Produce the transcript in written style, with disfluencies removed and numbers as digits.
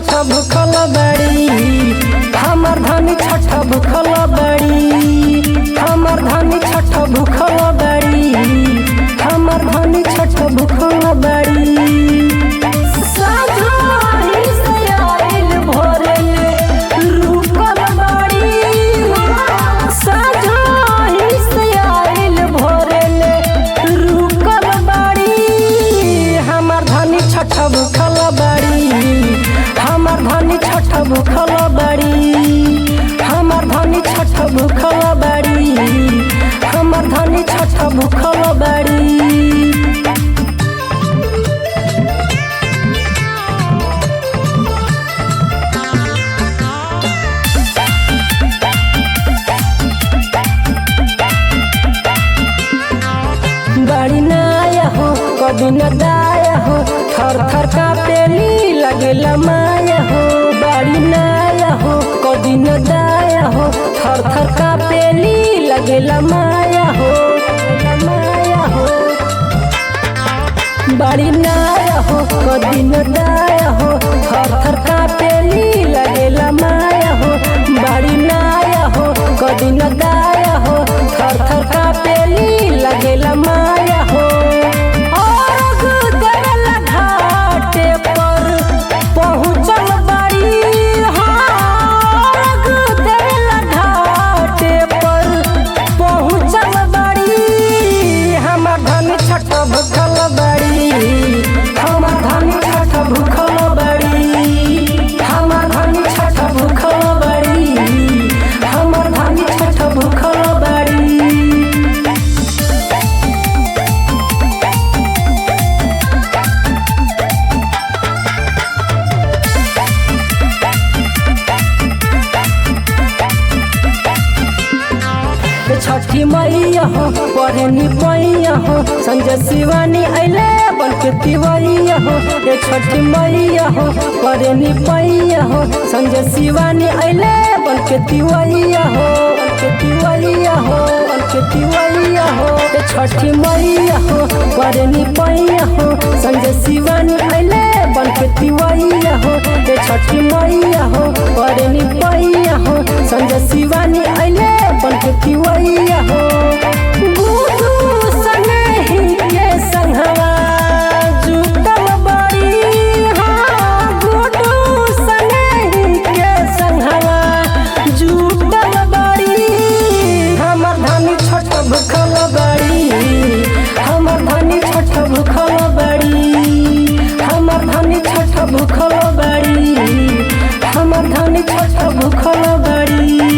छठ भूखल बड़ी, हमर धनी छठ भूखल बड़ी, हमर धनी छठ भूखल बड़ी, हमर धनी छठ भूखल बड़ी। साझाही से आइल भोरले रुकल बड़ी, साझाही से आइल भोरले रुकल बड़ी, हमर धनी छठ भूखल बड़ी, हमर धनी छठ भूखल बड़ी, हमर धनी छठ भूखल बड़ी, हमर धनी छठ भूखल बड़ी। बड़ी नाया हो कभी न दाया हो, थर थर कापेली लगेल माया हो। बड़ी नाया हो कभी न दाया हो, थर थर कापेली लगेल माया हो, माया हो। बड़ी नाया हो कभी न दाया हो, थर थर कापेली लगेल माया हो। बड़ी नाया हो कभी न दाया हो, थर थर कापेली लगेल माया हो। और देवला घाटे पर पहुँचल बड़ी, और देवला घाटे पर पहुँचल बड़ी, हमर धनी छठ भूखल बड़ी, हमर धनी छठ भूखल बड़ी, हमर धनी छठ भूखल बड़ी, हमर धनी छठ भूखल बड़ी। छठी मैया हो पढ़नी पैया हो, संजय शिवानी अले बन के तिवैया हो। ये छठी मैया हो पढ़नी पैया हो, संजय शिवानी अले बन के तिवैया हो, बन के तिवैया हो, बन के तिवैया हो। ये छठी मैया हो पढ़नी पैया हो, संजय शिवानी अले बन के तिवैया हो। ये छठी मैया हो पढ़नी पैया हो, संजय शिवानी अले बन के तिवैया हो। गुडू सनेही के संघवा जुटल बड़ी, हाँ गुडू सनेही के संघवा जुटल बड़ी, हमर धनी छठ भूखल बड़ी, हमर धनी छठ भूखल बड़ी, हमर धनी छठ भूखल बड़ी, हमर धनी छठ भूखल बड़ी।